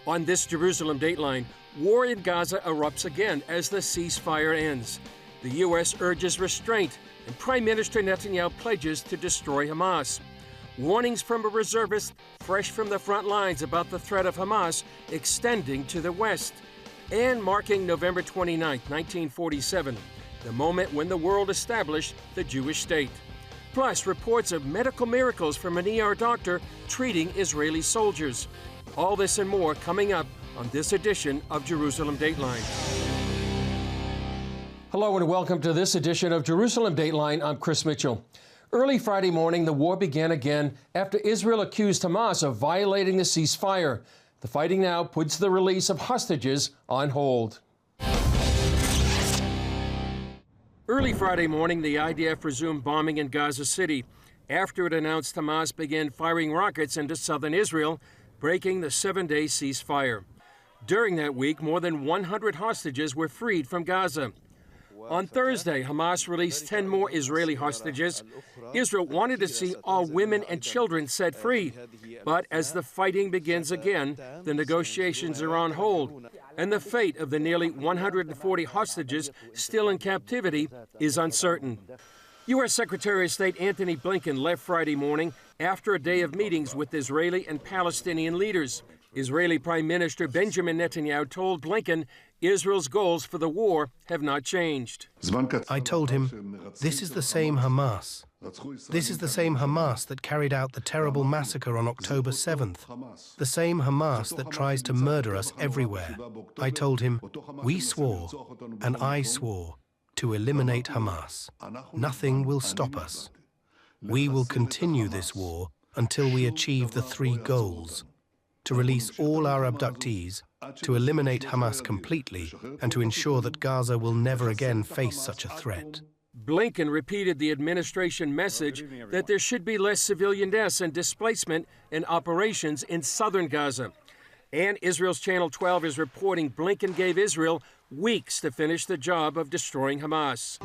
On this Jerusalem Dateline, war in Gaza erupts again as the ceasefire ends. The U.S. urges restraint, and Prime Minister Netanyahu pledges to destroy Hamas. Warnings from a reservist fresh from the front lines about the threat of Hamas extending to the west. And marking November 29, 1947, the moment when the world established the Jewish state. Plus, reports of medical miracles from an ER doctor treating Israeli soldiers. All this and more coming up on this edition of Jerusalem Dateline. Hello and welcome to this edition of Jerusalem Dateline. I'm Chris Mitchell. Early Friday morning, the war began again after Israel accused Hamas of violating the ceasefire. The fighting now puts the release of hostages on hold. Early Friday morning, the IDF resumed bombing in Gaza City after it announced Hamas began firing rockets into southern Israel, breaking the 7-day ceasefire. During that week, more than 100 hostages were freed from Gaza. On Thursday, Hamas released 10 more Israeli hostages. Israel wanted to see all women and children set free. But as the fighting begins again, the negotiations are on hold, and the fate of the nearly 140 hostages still in captivity is uncertain. U.S. Secretary of State Antony Blinken left Friday morning after a day of meetings with Israeli and Palestinian leaders. Israeli Prime Minister Benjamin Netanyahu told Blinken Israel's goals for the war have not changed. I told him, this is the same Hamas. This is the same Hamas that carried out the terrible massacre on October 7th. The same Hamas that tries to murder us everywhere. I told him, we swore, and I swore, to eliminate Hamas. Nothing will stop us. We will continue this war until we achieve the 3 goals: to release all our abductees, to eliminate Hamas completely, and to ensure that Gaza will never again face such a threat. Blinken repeated the administration message that there should be less civilian deaths and displacement in operations in southern Gaza. And Israel's Channel 12 is reporting Blinken gave Israel weeks to finish the job of destroying Hamas.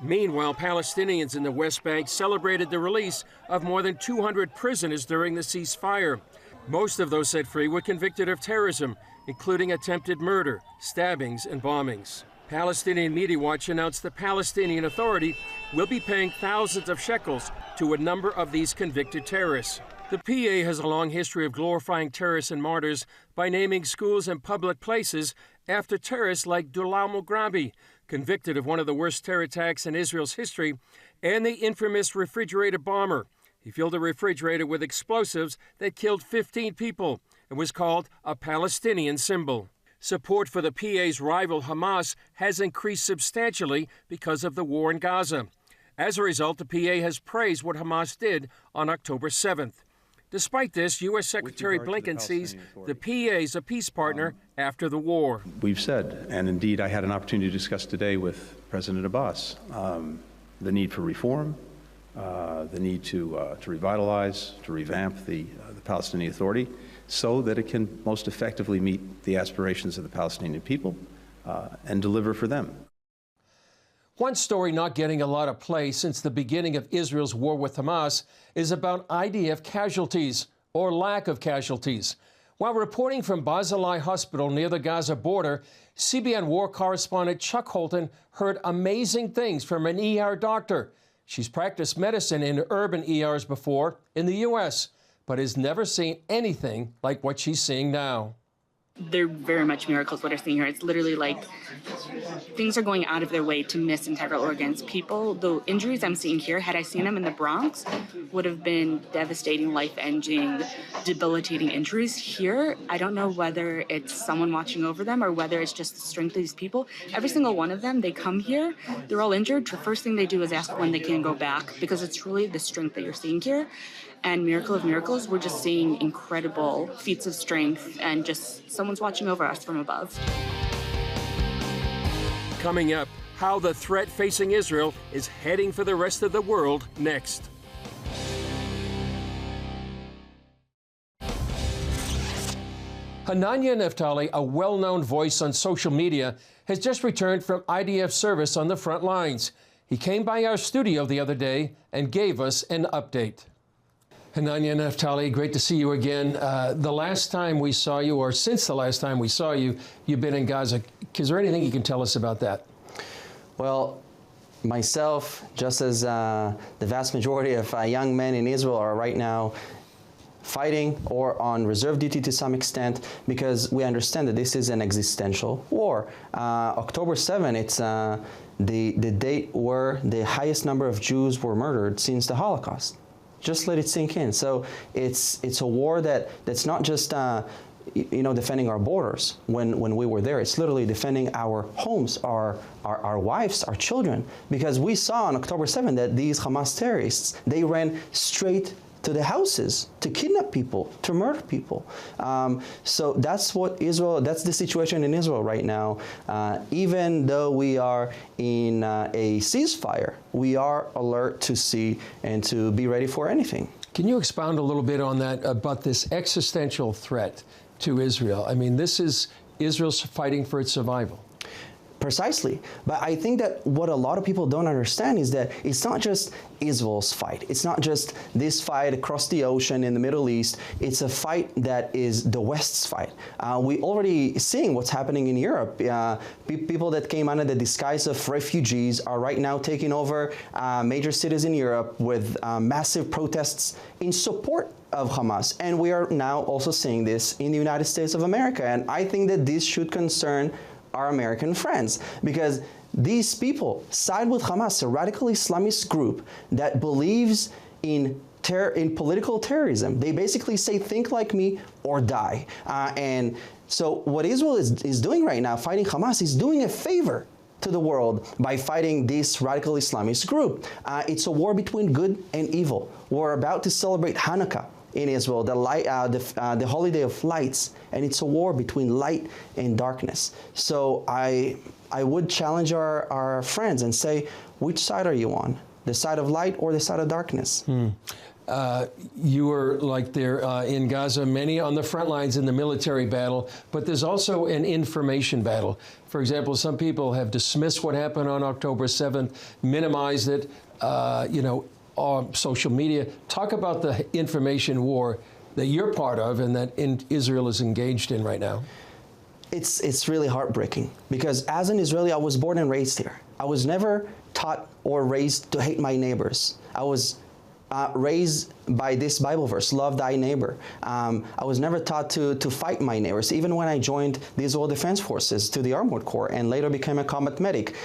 Meanwhile, Palestinians in the West Bank celebrated the release of more than 200 prisoners during the ceasefire. Most of those set free were convicted of terrorism, including attempted murder, stabbings, and bombings. Palestinian Media Watch announced the Palestinian Authority will be paying thousands of shekels to a number of these convicted terrorists. The PA has a long history of glorifying terrorists and martyrs by naming schools and public places after terrorists like Dulal Mughrabi, convicted of one of the worst terror attacks in Israel's history, and the infamous refrigerator bomber. He filled a refrigerator with explosives that killed 15 people and was called a Palestinian symbol. Support for the PA's rival Hamas has increased substantially because of the war in Gaza. As a result, the PA has praised what Hamas did on October 7th. Despite this, U.S. Secretary Blinken sees the PA as a peace partner after the war. We've said, and indeed I had an opportunity to discuss today with President Abbas, the need for reform, the need to revitalize, to revamp the Palestinian Authority so that it can most effectively meet the aspirations of the Palestinian people and deliver for them. One story not getting a lot of play since the beginning of Israel's war with Hamas is about IDF casualties, or lack of casualties. While reporting from Barzilai Hospital near the Gaza border, CBN war correspondent Chuck Holton heard amazing things from an ER doctor. She's practiced medicine in urban ERs before in the U.S., but has never seen anything like what she's seeing now. They're very much miracles what I'm seeing here. It's literally like things are going out of their way to miss integral organs. People, the injuries I'm seeing here, had I seen them in the Bronx, would have been devastating, life-ending, debilitating injuries. Here, I don't know whether it's someone watching over them or whether it's just the strength of these people. Every single one of them, they come here, they're all injured. The first thing they do is ask when they can go back, because it's really the strength that you're seeing here. And miracle of miracles, we're just seeing incredible feats of strength and just someone's watching over us from above. Coming up, how the threat facing Israel is heading for the rest of the world next. Hanania Naftali, a well-known voice on social media, has just returned from IDF service on the front lines. He came by our studio the other day and gave us an update. Hanania Naftali, great to see you again. The last time we saw you, or since the last time we saw you, you've been in Gaza. Is there anything you can tell us about that? Well, myself, just as the vast majority of young men in Israel are right now fighting or on reserve duty to some extent, because we understand that this is an existential war. October 7, it's the date where the highest number of Jews were murdered since the Holocaust. Just let it sink in. So it's a war that's not just defending our borders when we were there. It's literally defending our homes, our wives, our children, because we saw on October 7 that these Hamas terrorists, they ran straight to the houses to kidnap people, to murder people. So that's that's the situation in Israel right now. Even though we are in a ceasefire, we are alert to see and to be ready for anything. Can you expound a little bit on that, about this existential threat to Israel? I mean, this is Israel's fighting for its survival. Precisely. But I think that what a lot of people don't understand is that it's not just Israel's fight. It's not just this fight across the ocean in the Middle East. It's a fight that is the West's fight. We already seeing what's happening in Europe. People that came under the disguise of refugees are right now taking over major cities in Europe with massive protests in support of Hamas. And we are now also seeing this in the United States of America. And I think that this should concern our American friends, because these people side with Hamas, a radical Islamist group that believes in political terrorism. They basically say, think like me or die. And so what Israel is doing right now, fighting Hamas, is doing a favor to the world by fighting this radical Islamist group. It's a war between good and evil. We're about to celebrate Hanukkah in Israel, the holiday of lights, and it's a war between light and darkness. So I would challenge our friends and say, which side are you on? The side of light or the side of darkness? You were like there in Gaza, many on the front lines in the military battle, but there's also an information battle. For example, some people have dismissed what happened on October 7th, minimized it, on social media. Talk about the information war that you're part of and that Israel is engaged in right now. It's really heartbreaking, because as an Israeli, I was born and raised here. I was never taught or raised to hate my neighbors. I was raised by this Bible verse, love thy neighbor. I was never taught to fight my neighbors, even when I joined the Israel Defense Forces to the Armored Corps and later became a combat medic.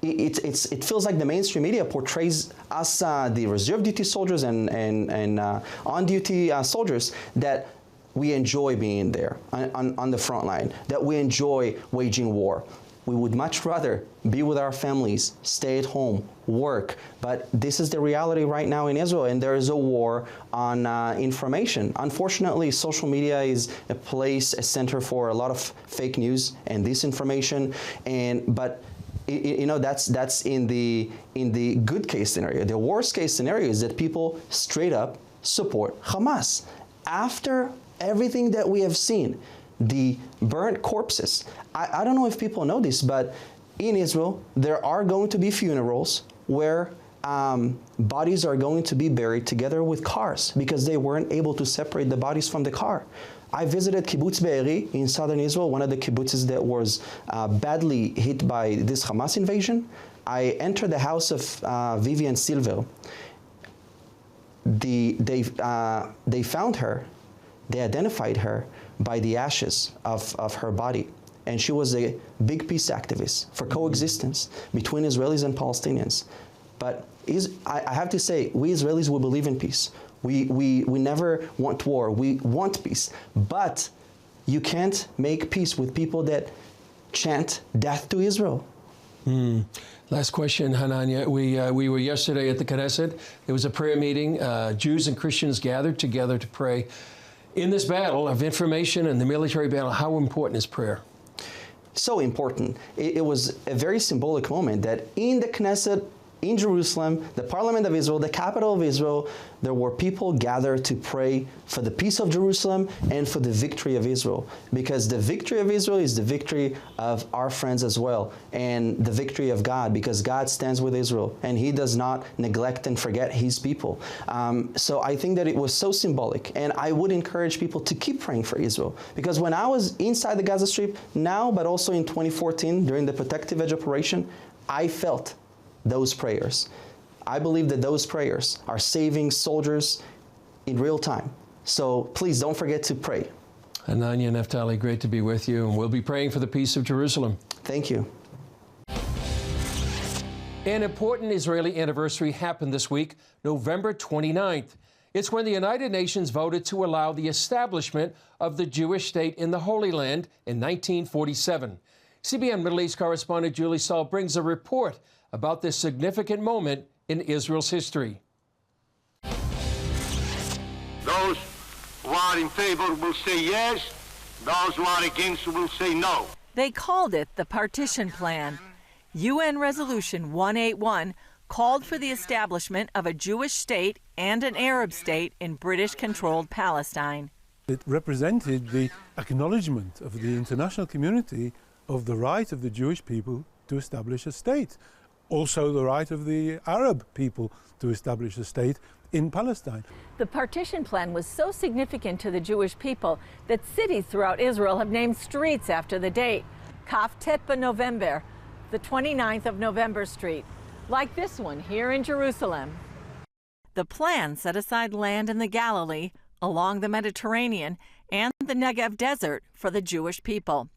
It feels like the mainstream media portrays us, the reserve duty soldiers and on-duty soldiers, that we enjoy being there on the front line, that we enjoy waging war. We would much rather be with our families, stay at home, work. But this is the reality right now in Israel, and there is a war on information. Unfortunately, social media is a center for a lot of fake news and disinformation, but that's in the good case scenario. The worst case scenario is that people straight up support Hamas. After everything that we have seen, the burnt corpses, I don't know if people know this, but in Israel, there are going to be funerals where bodies are going to be buried together with cars because they weren't able to separate the bodies from the car. I visited Kibbutz Be'eri in southern Israel, one of the kibbutzes that was badly hit by this Hamas invasion. I entered the house of Vivian Silver. They found her, they identified her by the ashes of her body. And she was a big peace activist for coexistence between Israelis and Palestinians. But I have to say, we Israelis will believe in peace. We never want war. We want peace. But you can't make peace with people that chant death to Israel. Last question, Hanania. We were yesterday at the Knesset. There was a prayer meeting. Jews and Christians gathered together to pray. In this battle of information and the military battle, how important is prayer? So important. It was a very symbolic moment that in the Knesset in Jerusalem, the Parliament of Israel, the capital of Israel, there were people gathered to pray for the peace of Jerusalem and for the victory of Israel. Because the victory of Israel is the victory of our friends as well, and the victory of God, because God stands with Israel, and He does not neglect and forget His people. So I think that it was so symbolic, and I would encourage people to keep praying for Israel. Because when I was inside the Gaza Strip, now, but also in 2014, during the Protective Edge operation, I felt those prayers. I believe that those prayers are saving soldiers in real time. So please don't forget to pray. Ananya Naftali, great to be with you, and we'll be praying for the peace of Jerusalem. Thank you. An important Israeli anniversary happened this week, November 29th. It's when the United Nations voted to allow the establishment of the Jewish state in the Holy Land in 1947. CBN Middle East correspondent Julie Stahl brings a report about this significant moment in Israel's history. Those who are in favor will say yes. Those who are against will say no. They called it the Partition Plan. UN Resolution 181 called for the establishment of a Jewish state and an Arab state in British-controlled Palestine. It represented the acknowledgement of the international community of the right of the Jewish people to establish a state. Also the right of the Arab people to establish a state in Palestine. The Partition Plan was so significant to the Jewish people that cities throughout Israel have named streets after the date. Kaf Tet B'November, the 29th of November Street, like this one here in Jerusalem. The plan set aside land in the Galilee, along the Mediterranean, and the Negev Desert for the Jewish people.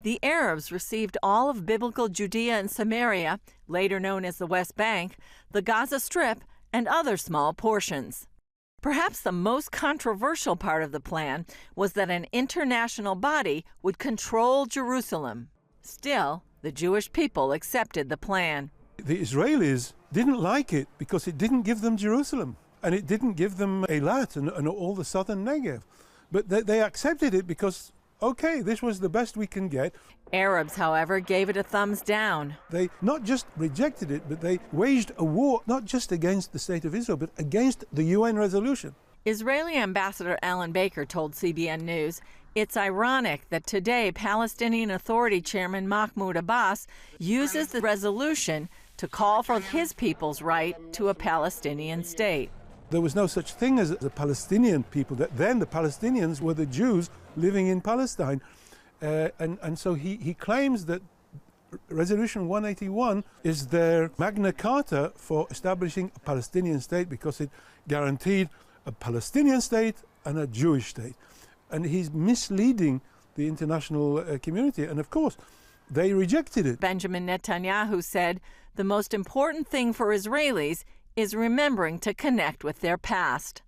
The Arabs received all of biblical Judea and Samaria, later known as the West Bank, the Gaza Strip, and other small portions. Perhaps the most controversial part of the plan was that an international body would control Jerusalem. Still, the Jewish people accepted the plan. The Israelis didn't like it because it didn't give them Jerusalem, and it didn't give them Eilat and all the southern Negev. But they accepted it because, okay, this was the best we can get. Arabs, however, gave it a thumbs down. They not just rejected it, but they waged a war not just against the State of Israel, but against the UN resolution. Israeli Ambassador Alan Baker told CBN News, it's ironic that today Palestinian Authority Chairman Mahmoud Abbas uses the resolution to call for his people's right to a Palestinian state. There was no such thing as the Palestinian people. Then the Palestinians were the Jews living in Palestine. And so he claims that Resolution 181 is their Magna Carta for establishing a Palestinian state because it guaranteed a Palestinian state and a Jewish state. And he's misleading the international community. And of course, they rejected it. Benjamin Netanyahu said the most important thing for Israelis is remembering to connect with their past.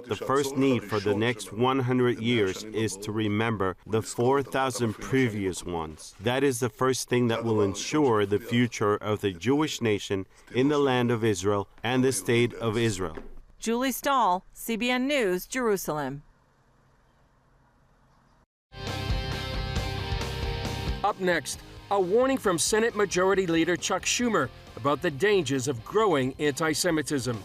The first need for the next 100 years is to remember the 4,000 previous ones. That is the first thing that will ensure the future of the Jewish nation in the land of Israel and the state of Israel. Julie Stahl, CBN News, Jerusalem. Up next, a warning from Senate Majority Leader Chuck Schumer about the dangers of growing anti-Semitism.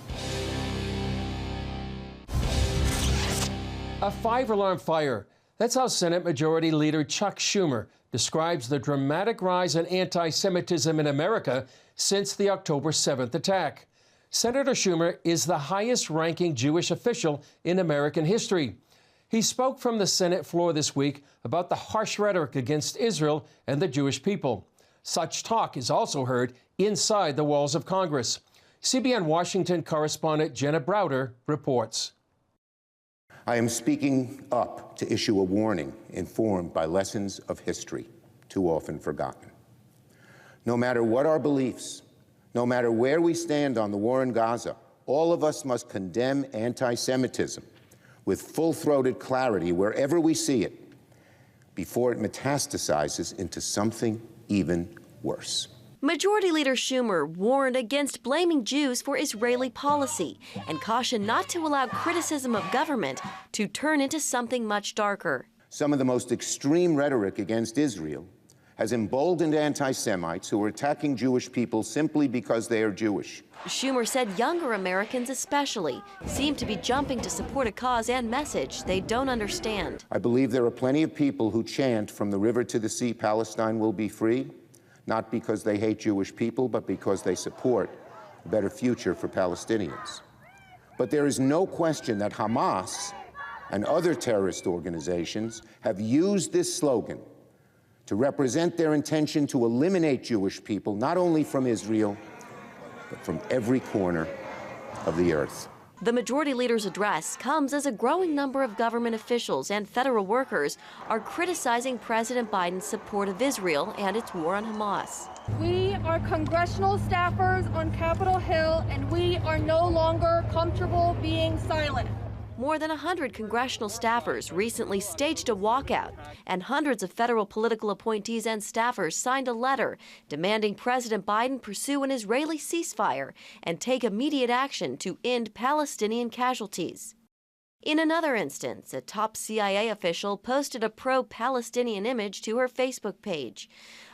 A 5-alarm fire. That's how Senate Majority Leader Chuck Schumer describes the dramatic rise in anti-Semitism in America since the October 7th attack. Senator Schumer is the highest-ranking Jewish official in American history. He spoke from the Senate floor this week about the harsh rhetoric against Israel and the Jewish people. Such talk is also heard inside the walls of Congress. CBN Washington correspondent Jenna Browder reports. I am speaking up to issue a warning informed by lessons of history too often forgotten. No matter what our beliefs, no matter where we stand on the war in Gaza, all of us must condemn anti-Semitism with full-throated clarity wherever we see it before it metastasizes into something even worse. Majority Leader Schumer warned against blaming Jews for Israeli policy and cautioned not to allow criticism of government to turn into something much darker. Some of the most extreme rhetoric against Israel has emboldened anti-Semites who are attacking Jewish people simply because they are Jewish. Schumer said younger Americans especially seem to be jumping to support a cause and message they don't understand. I believe there are plenty of people who chant from the river to the sea, Palestine will be free, not because they hate Jewish people, but because they support a better future for Palestinians. But there is no question that Hamas and other terrorist organizations have used this slogan to represent their intention to eliminate Jewish people, not only from Israel, but from every corner of the earth. The majority leader's address comes as a growing number of government officials and federal workers are criticizing President Biden's support of Israel and its war on Hamas. We are congressional staffers on Capitol Hill, and we are no longer comfortable being silent. More than 100 congressional staffers recently staged a walkout, and hundreds of federal political appointees and staffers signed a letter demanding President Biden pursue an Israeli ceasefire and take immediate action to end Palestinian casualties. In another instance, a top CIA official posted a pro-Palestinian image to her Facebook page.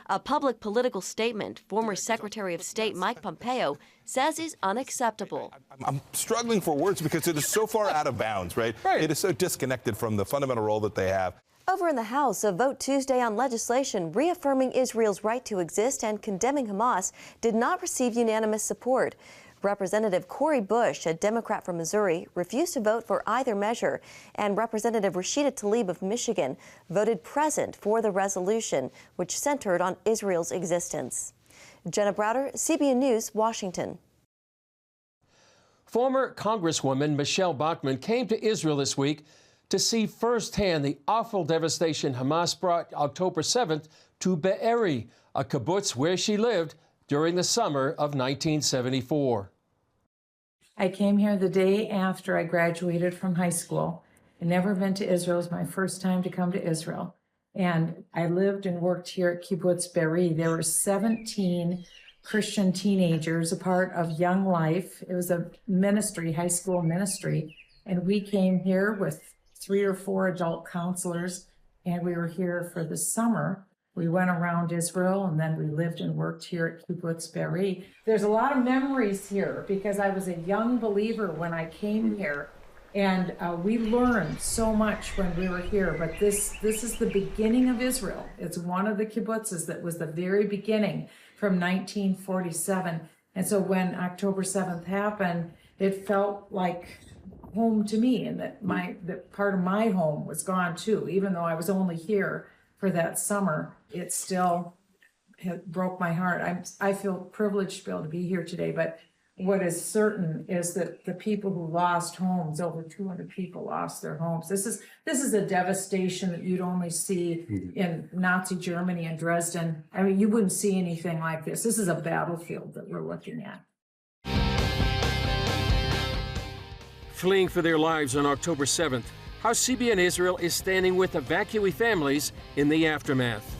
A public political statement former Secretary of State Mike Pompeo says is unacceptable. I'm struggling for words because it is so far out of bounds, right? It is so disconnected from the fundamental role that they have. Over in the House, a vote Tuesday on legislation reaffirming Israel's right to exist and condemning Hamas did not receive unanimous support. Representative Cori Bush, a Democrat from Missouri, refused to vote for either measure, and Representative Rashida Tlaib of Michigan voted present for the resolution, which centered on Israel's existence. Jenna Browder, CBN News, Washington. Former Congresswoman Michelle Bachmann came to Israel this week to see firsthand the awful devastation Hamas brought October 7th to Be'eri, a kibbutz where she lived during the summer of 1974. I came here the day after I graduated from high school. I'd never been to Israel. It was my first time to come to Israel. And I lived and worked here at Kibbutz Be'eri. There were 17 Christian teenagers, a part of Young Life. It was a ministry, high school ministry. And we came here with 3 or 4 adult counselors, and we were here for the summer. We went around Israel, and then we lived and worked here at Kibbutz Be'eri. There's a lot of memories here because I was a young believer when I came here, and we learned so much when we were here. But this is the beginning of Israel. It's one of the kibbutzes that was the very beginning from 1947. And so when October 7th happened, it felt like home to me, and that part of my home was gone too, even though I was only here for that summer. It still broke my heart. I feel privileged to be able to be here today, but what is certain is that the people who lost homes, over 200 people lost their homes. This is a devastation that you'd only see in Nazi Germany and Dresden. I mean, you wouldn't see anything like this. This is a battlefield that we're looking at. Fleeing for their lives on October 7th, how CBN Israel is standing with evacuee families in the aftermath.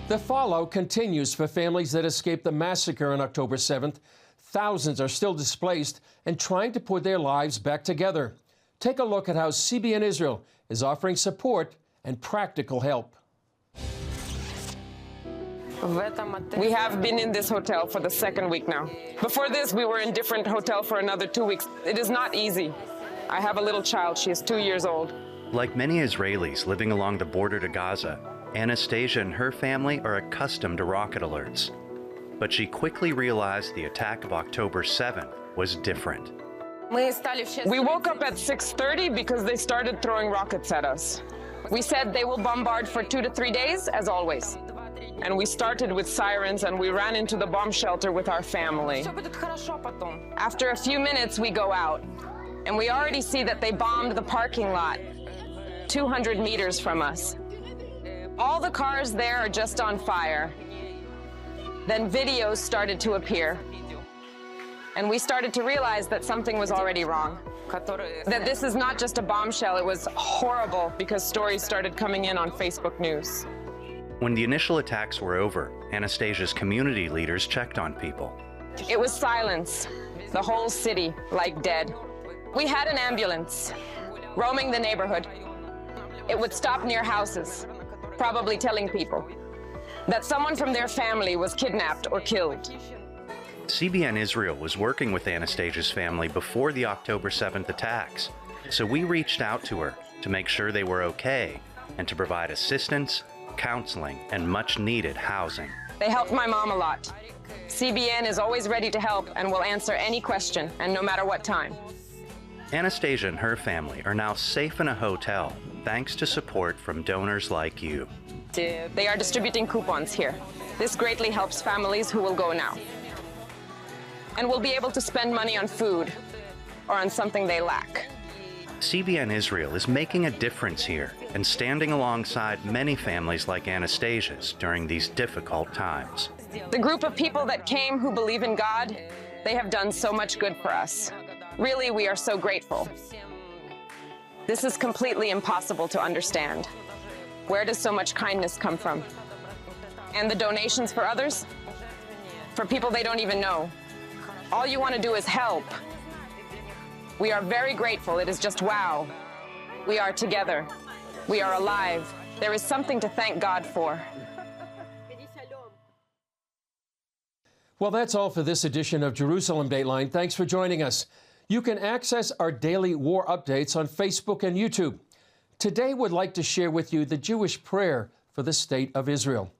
The fallout continues for families that escaped the massacre on October 7th. Thousands are still displaced and trying to put their lives back together. Take a look at how CBN Israel is offering support and practical help. We have been in this hotel for the 2nd week now. Before this, we were in different hotel for another 2 weeks. It is not easy. I have a little child. She is 2 years old. Like many Israelis living along the border to Gaza, Anastasia and her family are accustomed to rocket alerts. But she quickly realized the attack of October 7th was different. We woke up at 6:30 because they started throwing rockets at us. We said they will bombard for 2 to 3 days, as always. And we started with sirens, and we ran into the bomb shelter with our family. After a few minutes, we go out, and we already see that they bombed the parking lot 200 meters from us. All the cars there are just on fire. Then videos started to appear, and we started to realize that something was already wrong. That this is not just a bombshell. It was horrible because stories started coming in on Facebook News. When the initial attacks were over, Anastasia's community leaders checked on people. It was silence. The whole city, like dead. We had an ambulance roaming the neighborhood. it would stop near houses, probably telling people that someone from their family was kidnapped or killed. CBN Israel was working with Anastasia's family before the October 7th attacks, so we reached out to her to make sure they were okay and to provide assistance, counseling, and much-needed housing. They helped my mom a lot. CBN is always ready to help and will answer any question, and no matter what time. Anastasia and her family are now safe in a hotel thanks to support from donors like you. They are distributing coupons here. This greatly helps families who will go now and will be able to spend money on food or on something they lack. CBN Israel is making a difference here and standing alongside many families like Anastasia's during these difficult times. The group of people that came who believe in God, they have done so much good for us. Really, we are so grateful. This is completely impossible to understand. Where does so much kindness come from? And the donations for others? For people they don't even know. All you want to do is help. We are very grateful. It is just wow. We are together. We are alive. There is something to thank God for. Well, that's all for this edition of Jerusalem Dateline. Thanks for joining us. You can access our daily war updates on Facebook and YouTube. Today, we'd like to share with you the Jewish prayer for the state of Israel.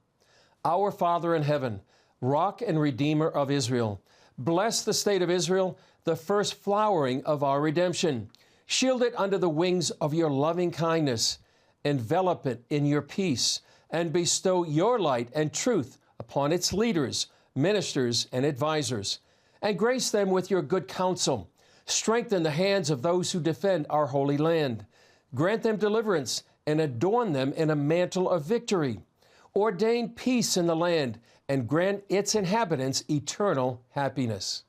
Our Father in heaven, Rock and Redeemer of Israel, bless the state of Israel, the first flowering of our redemption. Shield it under the wings of your loving kindness. Envelop it in your peace, and bestow your light and truth upon its leaders, ministers, and advisors. And grace them with your good counsel. Strengthen the hands of those who defend our holy land. Grant them deliverance and adorn them in a mantle of victory. Ordain peace in the land and grant its inhabitants eternal happiness.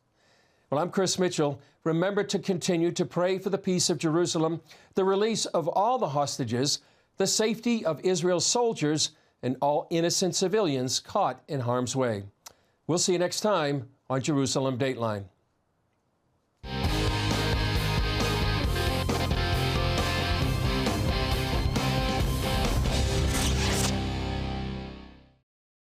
Well, I'm Chris Mitchell. Remember to continue to pray for the peace of Jerusalem, the release of all the hostages, the safety of Israel's soldiers, and all innocent civilians caught in harm's way. We'll see you next time on Jerusalem Dateline.